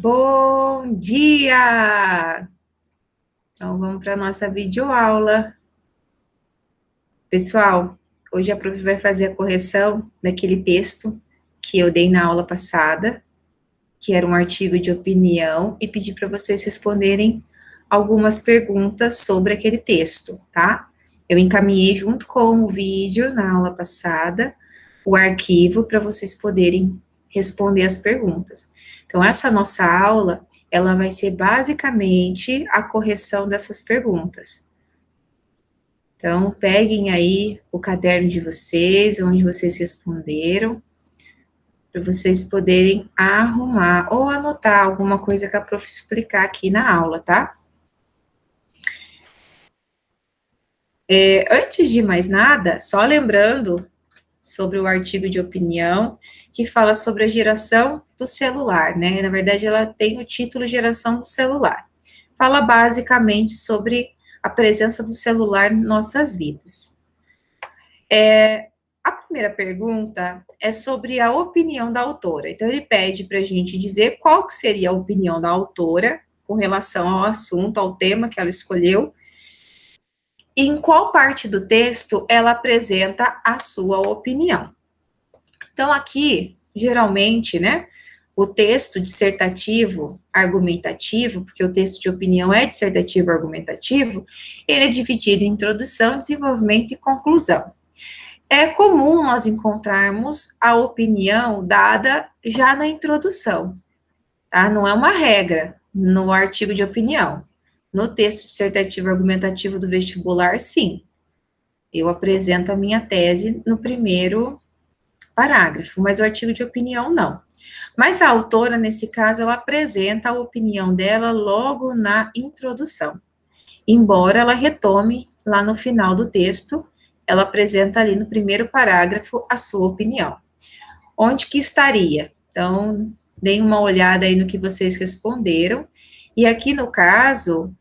Bom dia! Então, vamos para a nossa videoaula. Pessoal, hoje a prof vai fazer a correção daquele texto que eu dei na aula passada, que era um artigo de opinião, e pedi para vocês responderem algumas perguntas sobre aquele texto, tá? Eu encaminhei junto com o vídeo na aula passada, o arquivo para vocês poderem responder as perguntas. Então, essa nossa aula, ela vai ser basicamente a correção dessas perguntas. Então, peguem aí o caderno de vocês, onde vocês responderam, para vocês poderem arrumar ou anotar alguma coisa que a prof explicar aqui na aula, tá? Antes de mais nada, só lembrando sobre o artigo de opinião, que fala sobre a geração do celular, né? Na verdade, ela tem o título Geração do Celular. Fala basicamente sobre a presença do celular em nossas vidas. A primeira pergunta é sobre a opinião da autora. Então, ele pede para a gente dizer qual que seria a opinião da autora com relação ao assunto, ao tema que ela escolheu, e em qual parte do texto ela apresenta a sua opinião. Então, aqui, geralmente, né, o texto dissertativo argumentativo, porque o texto de opinião é dissertativo argumentativo, ele é dividido em introdução, desenvolvimento e conclusão. É comum nós encontrarmos a opinião dada já na introdução, tá? Não é uma regra no artigo de opinião. No texto dissertativo argumentativo do vestibular, sim. Eu apresento a minha tese no primeiro parágrafo, mas o artigo de opinião não. Mas a autora, nesse caso, ela apresenta a opinião dela logo na introdução. Embora ela retome lá no final do texto, ela apresenta ali no primeiro parágrafo a sua opinião. Onde que estaria? Então, deem uma olhada aí no que vocês responderam. E aqui no caso,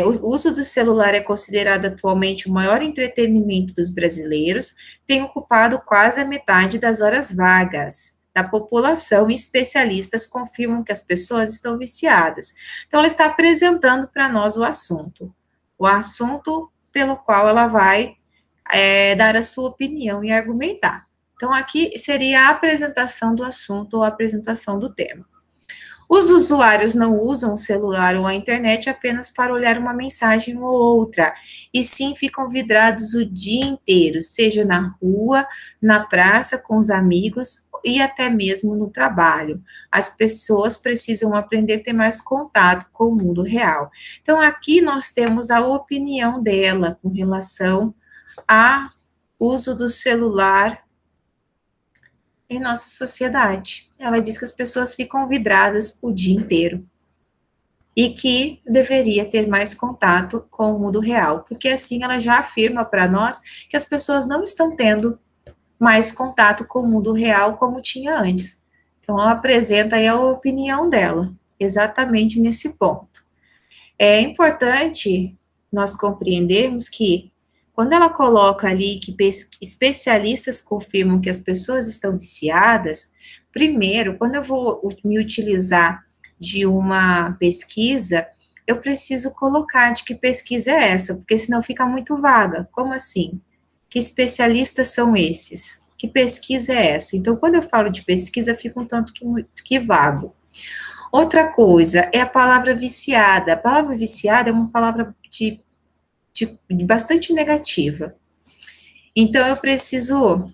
o uso do celular é considerado atualmente o maior entretenimento dos brasileiros, tem ocupado quase a metade das horas vagas da população e especialistas confirmam que as pessoas estão viciadas. Então, ela está apresentando para nós o assunto pelo qual ela vai dar a sua opinião e argumentar. Então, aqui seria a apresentação do assunto ou a apresentação do tema. Os usuários não usam o celular ou a internet apenas para olhar uma mensagem ou outra, e sim ficam vidrados o dia inteiro, seja na rua, na praça, com os amigos e até mesmo no trabalho. As pessoas precisam aprender a ter mais contato com o mundo real. Então, aqui nós temos a opinião dela com relação ao uso do celular em nossa sociedade. Ela diz que as pessoas ficam vidradas o dia inteiro e que deveria ter mais contato com o mundo real, porque assim ela já afirma para nós que as pessoas não estão tendo mais contato com o mundo real como tinha antes. Então, ela apresenta aí a opinião dela, exatamente nesse ponto. É importante nós compreendermos que quando ela coloca ali que especialistas confirmam que as pessoas estão viciadas, primeiro, quando eu vou me utilizar de uma pesquisa, eu preciso colocar de que pesquisa é essa, porque senão fica muito vaga. Como assim? Que especialistas são esses? Que pesquisa é essa? Então, quando eu falo de pesquisa, fica um tanto que vago. Outra coisa é a palavra viciada. A palavra viciada é uma palavra bastante negativa. Então, eu preciso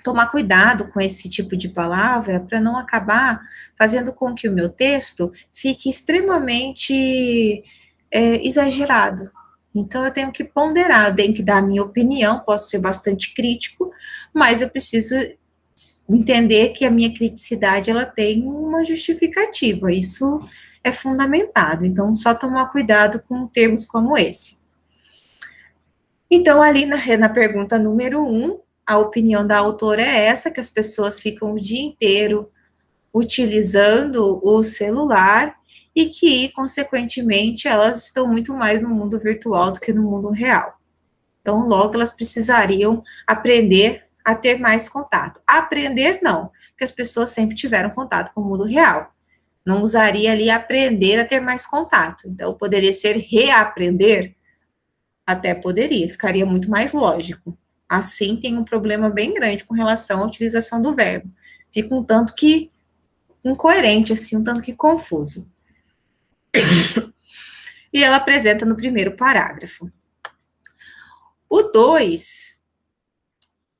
tomar cuidado com esse tipo de palavra para não acabar fazendo com que o meu texto fique extremamente exagerado. Então, eu tenho que ponderar, eu tenho que dar a minha opinião, posso ser bastante crítico, mas eu preciso entender que a minha criticidade, ela tem uma justificativa, isso é fundamentado. Então, só tomar cuidado com termos como esse. Então, ali na pergunta número 1, a opinião da autora é essa, que as pessoas ficam o dia inteiro utilizando o celular e que, consequentemente, elas estão muito mais no mundo virtual do que no mundo real. Então, logo, elas precisariam aprender a ter mais contato. Aprender, não, porque as pessoas sempre tiveram contato com o mundo real. não usaria ali aprender a ter mais contato. Então, poderia ser reaprender? Até poderia, ficaria muito mais lógico. Assim, tem um problema bem grande com relação à utilização do verbo. Fica um tanto que incoerente, assim, um tanto que confuso. E ela apresenta no primeiro parágrafo. O 2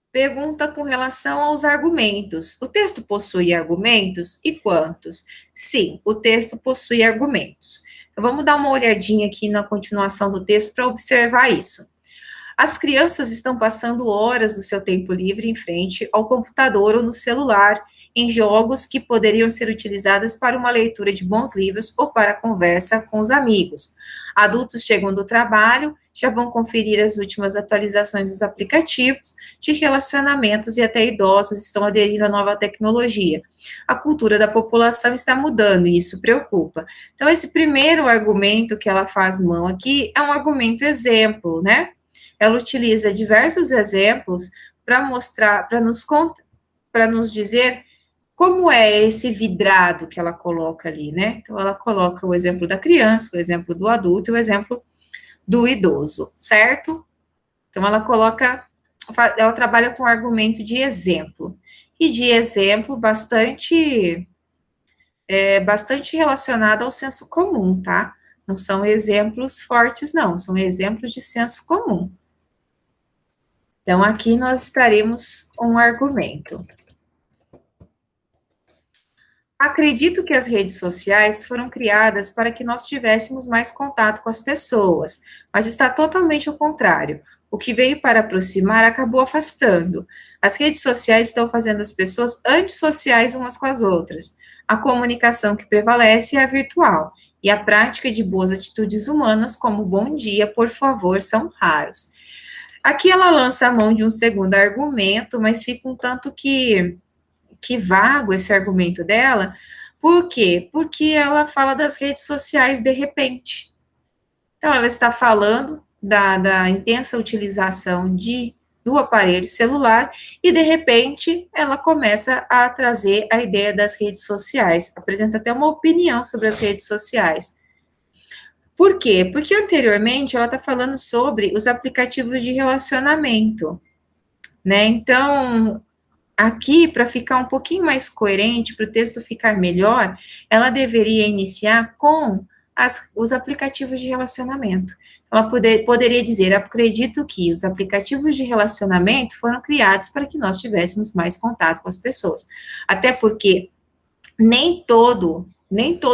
pergunta com relação aos argumentos. O texto possui argumentos e quantos? Sim, o texto possui argumentos. Então, vamos dar uma olhadinha aqui na continuação do texto para observar isso. As crianças estão passando horas do seu tempo livre em frente ao computador ou no celular, em jogos que poderiam ser utilizados para uma leitura de bons livros ou para conversa com os amigos. Adultos chegam do trabalho, já vão conferir as últimas atualizações dos aplicativos de relacionamentos e até idosos estão aderindo à nova tecnologia. A cultura da população está mudando e isso preocupa. Então, esse primeiro argumento que ela faz mão aqui é um argumento exemplo, né? Ela utiliza diversos exemplos para mostrar, para nos dizer como é esse vidrado que ela coloca ali, né? Então, ela coloca o exemplo da criança, o exemplo do adulto e o exemplo do idoso, certo? Então, ela trabalha com argumento de exemplo. E de exemplo bastante relacionado ao senso comum, tá? Não são exemplos fortes, não, são exemplos de senso comum. Então, aqui nós estaremos um argumento. Acredito que as redes sociais foram criadas para que nós tivéssemos mais contato com as pessoas, mas está totalmente ao contrário. O que veio para aproximar acabou afastando. As redes sociais estão fazendo as pessoas antissociais umas com as outras. A comunicação que prevalece é a virtual, e a prática de boas atitudes humanas, como bom dia, por favor, são raros. Aqui ela lança a mão de um segundo argumento, mas fica um tanto que vago esse argumento dela. Por quê? Porque ela fala das redes sociais de repente. Então, ela está falando da intensa utilização do aparelho celular e, de repente, ela começa a trazer a ideia das redes sociais, apresenta até uma opinião sobre as redes sociais. Por quê? Porque anteriormente ela está falando sobre os aplicativos de relacionamento, né? Então, aqui, para ficar um pouquinho mais coerente, para o texto ficar melhor, ela deveria iniciar com os aplicativos de relacionamento. Ela poderia dizer: acredito que os aplicativos de relacionamento foram criados para que nós tivéssemos mais contato com as pessoas. Até porque nem todo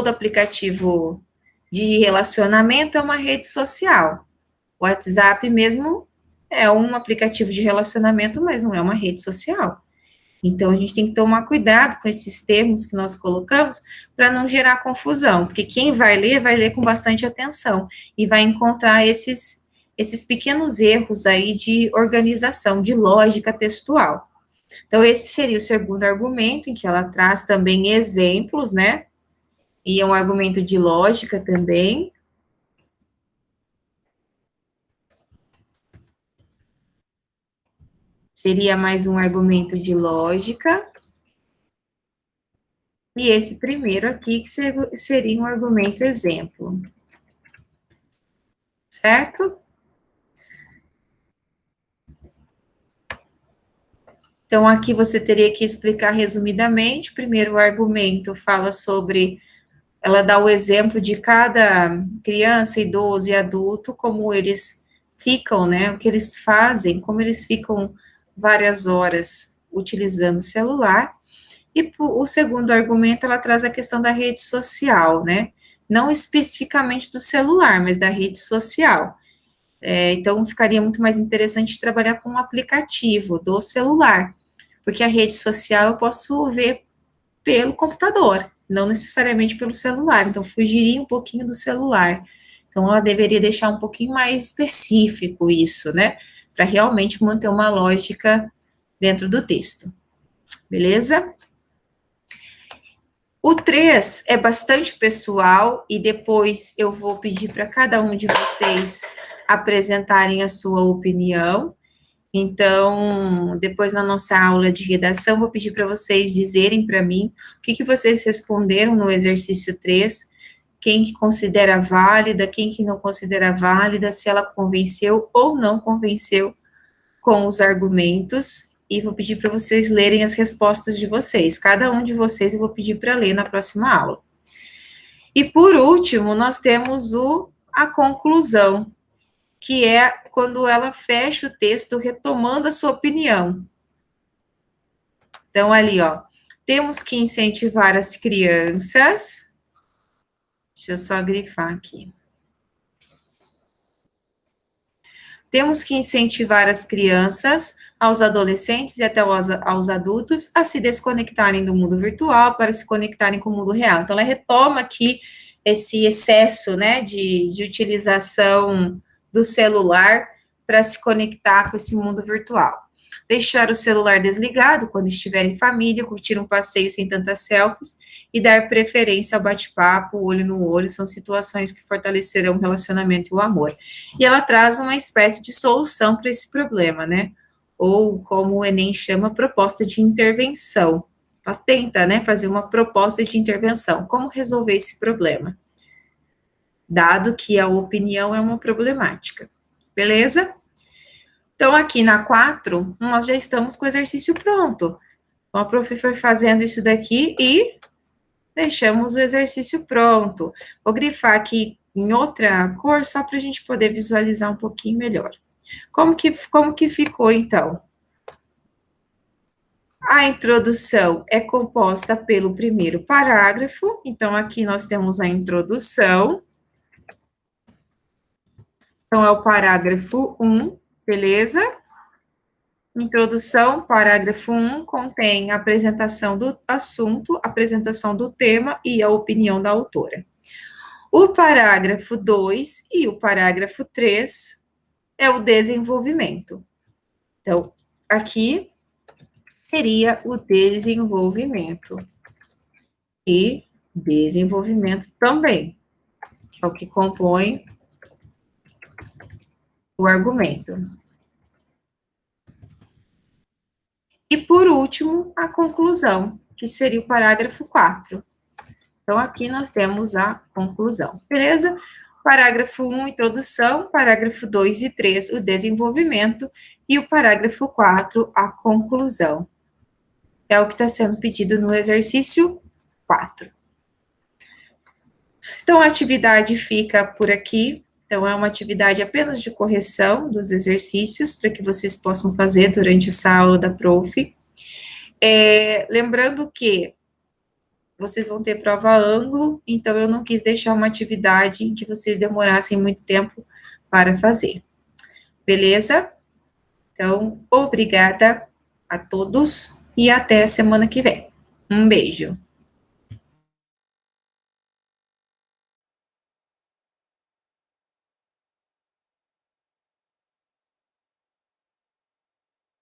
aplicativo de relacionamento é uma rede social. O WhatsApp mesmo é um aplicativo de relacionamento, mas não é uma rede social. Então, a gente tem que tomar cuidado com esses termos que nós colocamos para não gerar confusão, porque quem vai ler com bastante atenção e vai encontrar esses pequenos erros aí de organização, de lógica textual. Então, esse seria o segundo argumento, em que ela traz também exemplos, né? E é um argumento de lógica também. Seria mais um argumento de lógica. E esse primeiro aqui, que seria um argumento exemplo. Certo? Então, aqui você teria que explicar resumidamente. Primeiro, o argumento fala sobre, ela dá o exemplo de cada criança, idoso e adulto, como eles ficam, né, o que eles fazem, como eles ficam várias horas utilizando o celular. E o segundo argumento, ela traz a questão da rede social, né, não especificamente do celular, mas da rede social. Então, ficaria muito mais interessante trabalhar com um aplicativo do celular, porque a rede social eu posso ver pelo computador, não necessariamente pelo celular, então fugiria um pouquinho do celular. Então, ela deveria deixar um pouquinho mais específico isso, né, para realmente manter uma lógica dentro do texto. Beleza? O 3 é bastante pessoal, e depois eu vou pedir para cada um de vocês apresentarem a sua opinião. Então, depois na nossa aula de redação, vou pedir para vocês dizerem para mim o que, que vocês responderam no exercício 3, quem que considera válida, quem que não considera válida, se ela convenceu ou não convenceu com os argumentos, e vou pedir para vocês lerem as respostas de vocês. Cada um de vocês eu vou pedir para ler na próxima aula. E por último, nós temos a conclusão, que é quando ela fecha o texto retomando a sua opinião. Então, ali, ó, temos que incentivar as crianças. Deixa eu só grifar aqui. Temos que incentivar as crianças, aos adolescentes e até aos adultos a se desconectarem do mundo virtual para se conectarem com o mundo real. Então, ela retoma aqui esse excesso, né, de utilização do celular para se conectar com esse mundo virtual. Deixar o celular desligado quando estiver em família, curtir um passeio sem tantas selfies e dar preferência ao bate-papo, olho no olho, são situações que fortalecerão o relacionamento e o amor. E ela traz uma espécie de solução para esse problema, né? Ou, como o Enem chama, proposta de intervenção. Ela tenta, né, fazer uma proposta de intervenção. Como resolver esse problema? Dado que a opinião é uma problemática. Beleza? Então, aqui na 4, nós já estamos com o exercício pronto. Então, a prof foi fazendo isso daqui e deixamos o exercício pronto. Vou grifar aqui em outra cor, só para a gente poder visualizar um pouquinho melhor. Como que ficou, então? A introdução é composta pelo primeiro parágrafo, então aqui nós temos a introdução. Então, é o parágrafo 1, beleza? Introdução, parágrafo 1, contém a apresentação do assunto, apresentação do tema e a opinião da autora. O parágrafo 2 e o parágrafo 3 é o desenvolvimento. Então, aqui seria o desenvolvimento. E desenvolvimento também, que é o que compõe o argumento. E, por último, a conclusão, que seria o parágrafo 4. Então, aqui nós temos a conclusão, beleza? Parágrafo 1, introdução, parágrafo 2 e 3, o desenvolvimento, e o parágrafo 4, a conclusão. É o que está sendo pedido no exercício 4. Então, a atividade fica por aqui. Então, é uma atividade apenas de correção dos exercícios, para que vocês possam fazer durante essa aula da prof. Lembrando que vocês vão ter prova ângulo, então eu não quis deixar uma atividade em que vocês demorassem muito tempo para fazer. Beleza? Então, obrigada a todos e até a semana que vem. Um beijo.